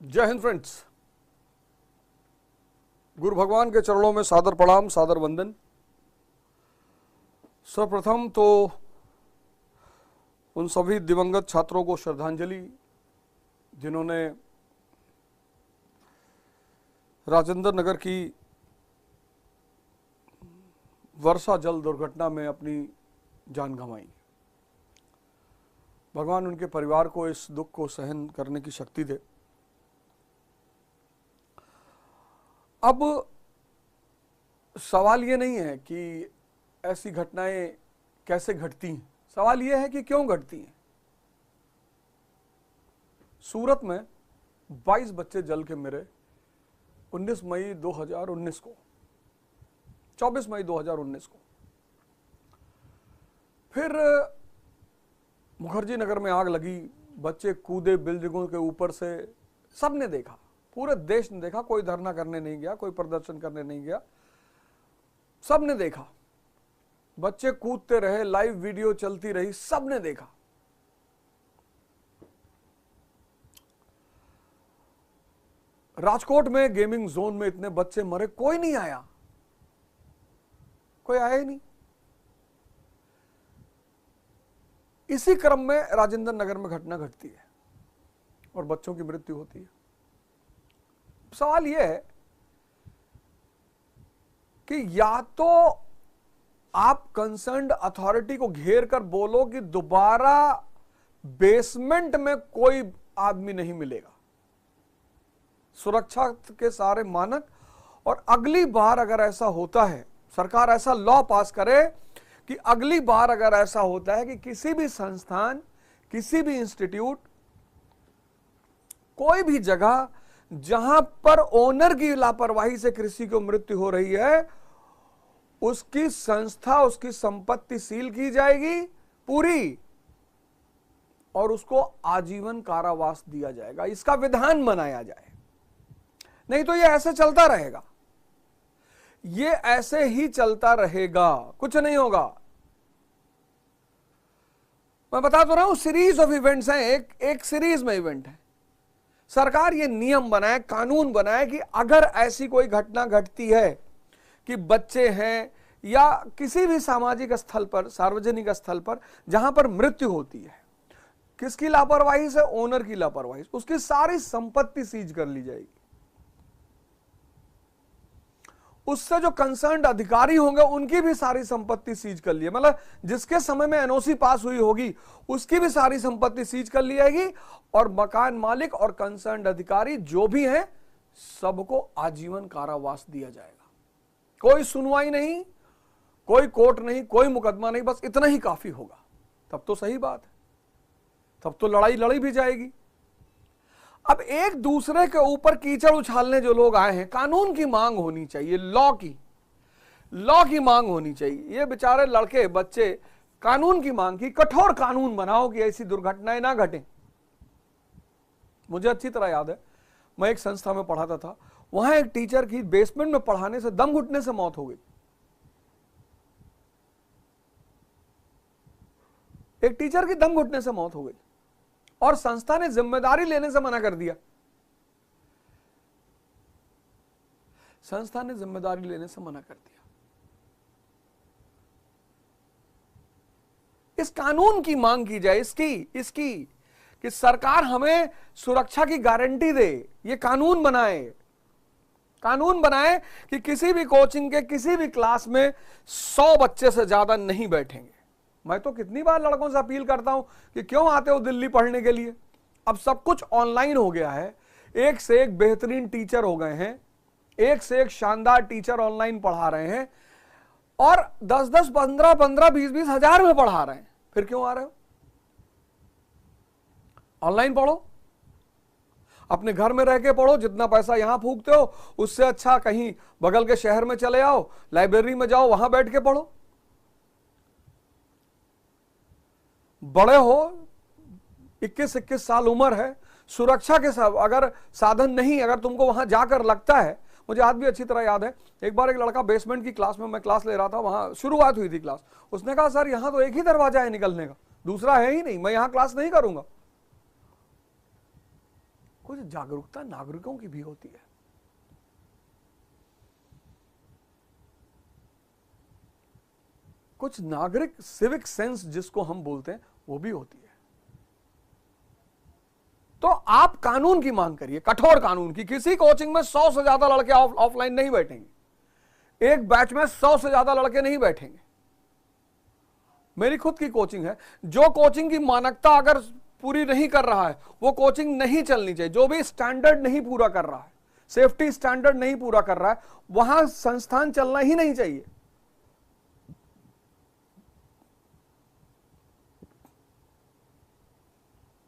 जय हिंद फ्रेंड्स। गुरु भगवान के चरणों में सादर प्रणाम, सादर वंदन। सर्वप्रथम तो उन सभी दिवंगत छात्रों को श्रद्धांजलि जिन्होंने राजेंद्र नगर की वर्षा जल दुर्घटना में अपनी जान गंवाई। भगवान उनके परिवार को इस दुख को सहन करने की शक्ति दे। अब सवाल ये नहीं है कि ऐसी घटनाएं कैसे घटती हैं, सवाल ये है कि क्यों घटती हैं। सूरत में 22 बच्चे जल के मरे 19 मई 2019 को, 24 मई 2019 को। फिर मुखर्जी नगर में आग लगी, बच्चे कूदे बिल्डिंगों के ऊपर से, सबने देखा, पूरे देश ने देखा। कोई धरना करने नहीं गया, कोई प्रदर्शन करने नहीं गया, सबने देखा। बच्चे कूदते रहे, लाइव वीडियो चलती रही, सबने देखा। राजकोट में गेमिंग जोन में इतने बच्चे मरे, कोई नहीं आया, कोई आया ही नहीं। इसी क्रम में राजेंद्र नगर में घटना घटती है और बच्चों की मृत्यु होती है। सवाल यह है कि या तो आप कंसर्न्ड अथॉरिटी को घेर कर बोलो कि दोबारा बेसमेंट में कोई आदमी नहीं मिलेगा, सुरक्षा के सारे मानक, और अगली बार अगर ऐसा होता है, सरकार ऐसा लॉ पास करे कि अगली बार अगर ऐसा होता है कि किसी भी संस्थान, किसी भी इंस्टीट्यूट, कोई भी जगह जहां पर ओनर की लापरवाही से किसी को मृत्यु हो रही है, उसकी संस्था, उसकी संपत्ति सील की जाएगी पूरी और उसको आजीवन कारावास दिया जाएगा। इसका विधान बनाया जाए, नहीं तो ये ऐसे चलता रहेगा, ये ऐसे ही चलता रहेगा, कुछ नहीं होगा। मैं बता तो रहा हूं, सीरीज ऑफ इवेंट्स हैं, एक सीरीज में इवेंट है। सरकार ये नियम बनाए, कानून बनाए कि अगर ऐसी कोई घटना घटती है कि बच्चे हैं या किसी भी सामाजिक स्थल पर, सार्वजनिक स्थल पर जहां पर मृत्यु होती है, किसकी लापरवाही से? ओनर की लापरवाही, उसकी सारी संपत्ति सीज कर ली जाएगी। उससे जो कंसर्न्ड अधिकारी होंगे उनकी भी सारी संपत्ति सीज कर ली, मतलब जिसके समय में एनओसी पास हुई होगी उसकी भी सारी संपत्ति सीज कर ली जाएगी और मकान मालिक और कंसर्न्ड अधिकारी जो भी हैं सबको आजीवन कारावास दिया जाएगा। कोई सुनवाई नहीं, कोई कोर्ट नहीं, कोई मुकदमा नहीं, बस इतना ही काफी होगा। तब तो सही बात है, तब तो लड़ाई लड़ी भी जाएगी। अब एक दूसरे के ऊपर कीचड़ उछालने जो लोग आए हैं, कानून की मांग होनी चाहिए, लॉ की मांग होनी चाहिए। ये बेचारे लड़के बच्चे कानून की मांग की, कठोर कानून बनाओ कि ऐसी दुर्घटनाएं ना घटें। मुझे अच्छी तरह याद है, मैं एक संस्था में पढ़ाता था, वहां एक टीचर की बेसमेंट में पढ़ाने से दम घुटने से मौत हो गई। एक टीचर की दम घुटने से मौत हो गई और संस्था ने जिम्मेदारी लेने से मना कर दिया। संस्था ने जिम्मेदारी लेने से मना कर दिया। इस कानून की मांग की जाए, इसकी कि सरकार हमें सुरक्षा की गारंटी दे। ये कानून बनाए कि किसी भी कोचिंग के किसी भी क्लास में 100 बच्चे से ज्यादा नहीं बैठेंगे। मैं तो कितनी बार लड़कों से अपील करता हूं कि क्यों आते हो दिल्ली पढ़ने के लिए। अब सब कुछ ऑनलाइन हो गया है, एक से एक बेहतरीन टीचर हो गए हैं, एक से एक शानदार टीचर ऑनलाइन पढ़ा रहे हैं और 10-10, 15-15, 20-20 हजार में पढ़ा रहे हैं। फिर क्यों आ रहे हो? ऑनलाइन पढ़ो, अपने घर में रह के पढ़ो। जितना पैसा यहां फूकते हो उससे अच्छा कहीं बगल के शहर में चले आओ, लाइब्रेरी में जाओ, वहां बैठ के पढ़ो। बड़े हो, 21-21 साल उम्र है, सुरक्षा के साथ अगर साधन नहीं, अगर तुमको वहां जाकर लगता है, मुझे आज भी अच्छी तरह याद है, एक बार एक लड़का बेसमेंट की क्लास में, मैं क्लास ले रहा था, वहां शुरुआत हुई थी क्लास, उसने कहा सर यहां तो एक ही दरवाजा है निकलने का, दूसरा है ही नहीं, मैं यहां क्लास नहीं करूंगा। कुछ जागरूकता नागरिकों की भी होती है। कुछ नागरिक सिविक सेंस जिसको हम बोलते हैं वो भी होती है। तो आप कानून की मांग करिए, कठोर कानून की। किसी कोचिंग में 100 से ज्यादा लड़के ऑफलाइन नहीं बैठेंगे, एक बैच में 100 से ज्यादा लड़के नहीं बैठेंगे। मेरी खुद की कोचिंग है, जो कोचिंग की मानकता अगर पूरी नहीं कर रहा है वो कोचिंग नहीं चलनी चाहिए। जो भी स्टैंडर्ड नहीं पूरा कर रहा है, सेफ्टी स्टैंडर्ड नहीं पूरा कर रहा है, वहां संस्थान चलना ही नहीं चाहिए।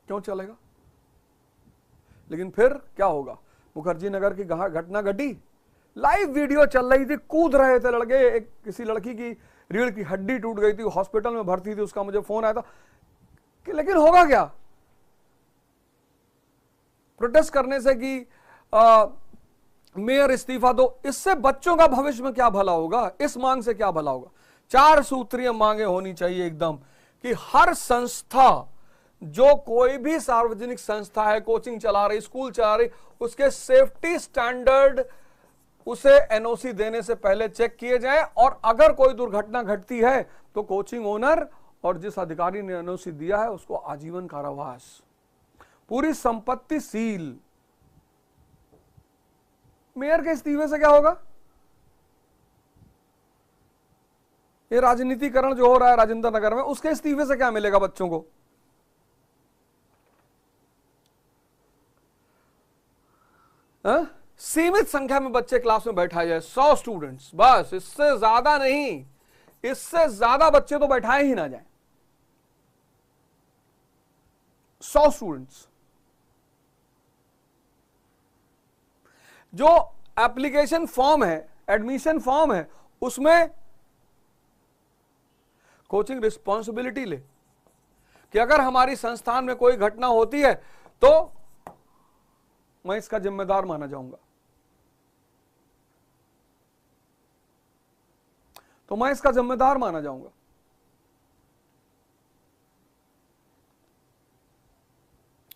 क्यों चलेगा? लेकिन फिर क्या होगा? मुखर्जी नगर की घटना घटी, लाइव वीडियो चल रही थी, कूद रहे थे लड़के, एक किसी लड़की की रीढ़ की हड्डी टूट गई थी, हॉस्पिटल में भर्ती थी, उसका मुझे फोन आया था कि लेकिन होगा क्या प्रोटेस्ट करने से कि मेयर इस्तीफा दो? इससे बच्चों का भविष्य में क्या भला होगा? इस मांग से क्या भला होगा? 4 सूत्रीय मांगे होनी चाहिए एकदम, कि हर संस्था, जो कोई भी सार्वजनिक संस्था है, कोचिंग चला रही, स्कूल चला रही, उसके सेफ्टी स्टैंडर्ड उसे एनओसी देने से पहले चेक किए जाए, और अगर कोई दुर्घटना घटती है तो कोचिंग ओनर और जिस अधिकारी ने एनओसी दिया है उसको आजीवन कारावास, पूरी संपत्ति सील। मेयर के इस्तीफे से क्या होगा? ये राजनीतिकरण जो हो रहा है राजेंद्र नगर में, उसके इस्तीफे से क्या मिलेगा बच्चों को? सीमित संख्या में बच्चे क्लास में बैठाए जाए, 100 स्टूडेंट्स बस, इससे ज्यादा नहीं, इससे ज्यादा बच्चे तो बैठाए ही ना जाए, 100 स्टूडेंट्स। जो एप्लीकेशन फॉर्म है, एडमिशन फॉर्म है, उसमें कोचिंग रिस्पॉन्सिबिलिटी ले कि अगर हमारी संस्थान में कोई घटना होती है तो मैं इसका जिम्मेदार माना जाऊंगा, तो मैं इसका जिम्मेदार माना जाऊंगा।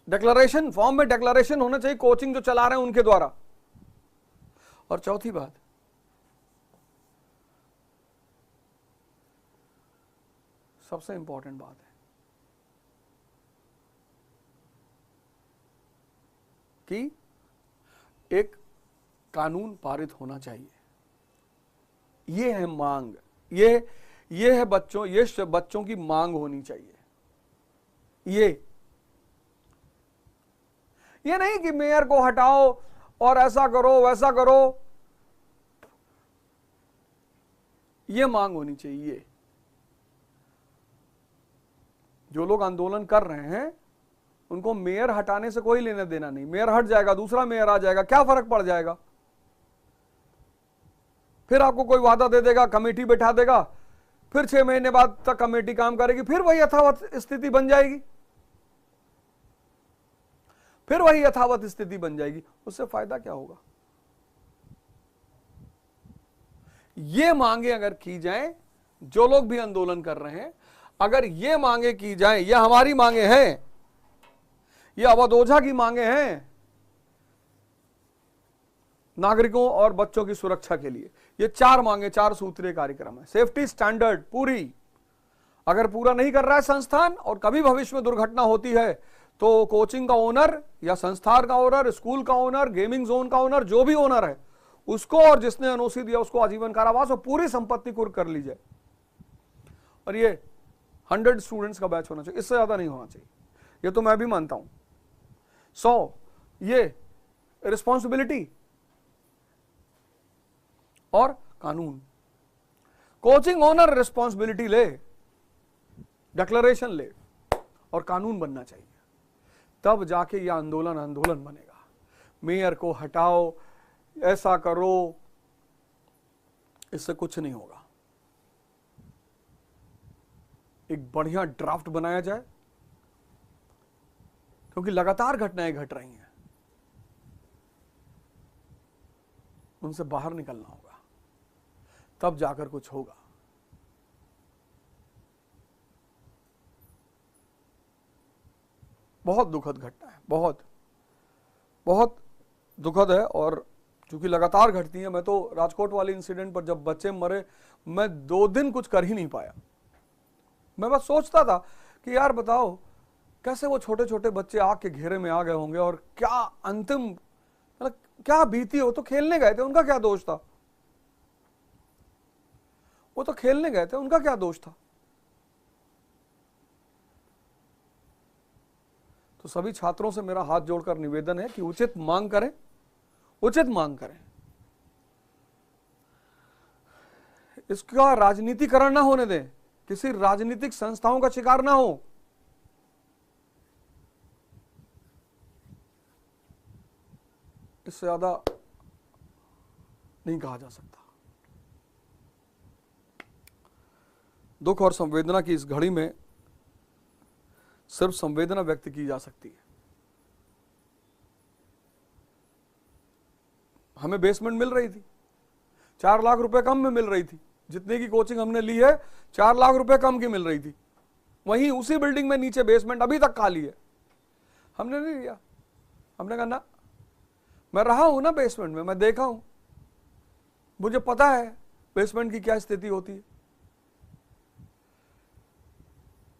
डिक्लेरेशन फॉर्म में डिक्लेरेशन होना चाहिए कोचिंग जो चला रहे हैं उनके द्वारा। और चौथी बात, सबसे इंपॉर्टेंट बात है कि एक कानून पारित होना चाहिए। ये है मांग, ये है बच्चों, ये बच्चों की मांग होनी चाहिए। ये नहीं कि मेयर को हटाओ और ऐसा करो वैसा करो, ये मांग होनी चाहिए। जो लोग आंदोलन कर रहे हैं उनको मेयर हटाने से कोई लेना देना नहीं। मेयर हट जाएगा, दूसरा मेयर आ जाएगा, क्या फर्क पड़ जाएगा? फिर आपको कोई वादा दे देगा, कमेटी बैठा देगा, फिर 6 महीने बाद तक कमेटी काम करेगी, फिर वही यथावत स्थिति बन जाएगी, फिर वही यथावत स्थिति बन जाएगी। उससे फायदा क्या होगा? ये मांगे अगर की जाए, जो लोग भी आंदोलन कर रहे हैं, अगर ये मांगे की जाए, ये हमारी मांगे हैं, ये अवध ओझा की मांगे हैं नागरिकों और बच्चों की सुरक्षा के लिए। ये 4 मांगे, 4 सूत्रीय कार्यक्रम है। सेफ्टी स्टैंडर्ड पूरी, अगर पूरा नहीं कर रहा है संस्थान और कभी भविष्य में दुर्घटना होती है तो कोचिंग का ओनर या संस्थान का ओनर, स्कूल का ओनर, गेमिंग जोन का ओनर, जो भी ओनर है उसको और जिसने एनओसी दिया उसको आजीवन कारावास और पूरी संपत्ति कुर्क कर ली जाए। और ये 100 स्टूडेंट्स का बैच होना चाहिए, इससे ज्यादा नहीं होना चाहिए, ये तो मैं भी मानता हूं। 100 ये रिस्पॉन्सिबिलिटी और कानून। कोचिंग ओनर रिस्पॉन्सिबिलिटी ले, डिक्लेरेशन ले और कानून बनना चाहिए, तब जाके यह आंदोलन बनेगा। मेयर को हटाओ, ऐसा करो, इससे कुछ नहीं होगा। एक बढ़िया ड्राफ्ट बनाया जाए, क्योंकि लगातार घटनाएं घट रही हैं, उनसे बाहर निकलना होगा, तब जाकर कुछ होगा। बहुत दुखद घटना है, बहुत। बहुत दुखद है और चूंकि लगातार घटती है। मैं तो राजकोट वाले इंसिडेंट पर जब बच्चे मरे, मैं 2 दिन कुछ कर ही नहीं पाया। मैं बस सोचता था कि यार बताओ कैसे वो छोटे छोटे बच्चे आग के घेरे में आ गए होंगे और क्या अंतिम, मतलब क्या बीती। हो तो खेलने गए थे, उनका क्या दोष था? वो तो खेलने गए थे, उनका क्या दोष था? तो सभी छात्रों से मेरा हाथ जोड़कर निवेदन है कि उचित मांग करें, उचित मांग करें। इसका राजनीतिकरण ना होने दें, किसी राजनीतिक संस्थाओं का शिकार ना हो। इससे ज्यादा नहीं कहा जा सकता। दुख और संवेदना की इस घड़ी में सिर्फ संवेदना व्यक्त की जा सकती है। हमें बेसमेंट मिल रही थी, 4 लाख रुपए कम में मिल रही थी। जितने की कोचिंग हमने ली है 4 लाख रुपए कम की मिल रही थी। वहीं उसी बिल्डिंग में नीचे बेसमेंट अभी तक खाली है। हमने नहीं लिया। हमने कहा ना, मैं रहा हूं ना बेसमेंट में, मैं देखा हूं, मुझे पता है बेसमेंट की क्या स्थिति होती है।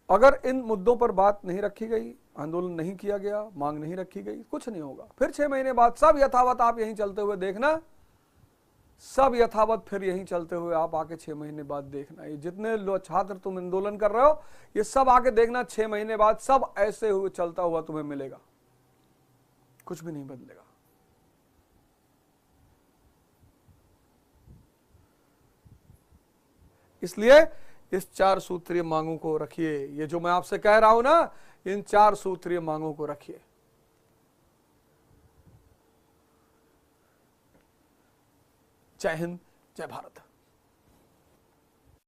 अगर इन मुद्दों पर बात नहीं रखी गई, आंदोलन नहीं किया गया, मांग नहीं रखी गई, कुछ नहीं होगा। फिर 6 महीने बाद सब यथावत आप यहीं चलते हुए देखना, सब यथावत फिर यहीं चलते हुए आप आके 6 महीने बाद देखना। ये जितने छात्र तुम आंदोलन कर रहे हो, ये सब आके देखना 6 महीने बाद सब ऐसे हुए चलता हुआ तुम्हें मिलेगा, कुछ भी नहीं बदलेगा। इसलिए इस 4 सूत्रीय मांगों को रखिए। ये जो मैं आपसे कह रहा हूं ना, इन 4 सूत्रीय मांगों को रखिए। जय हिंद, जय भारत।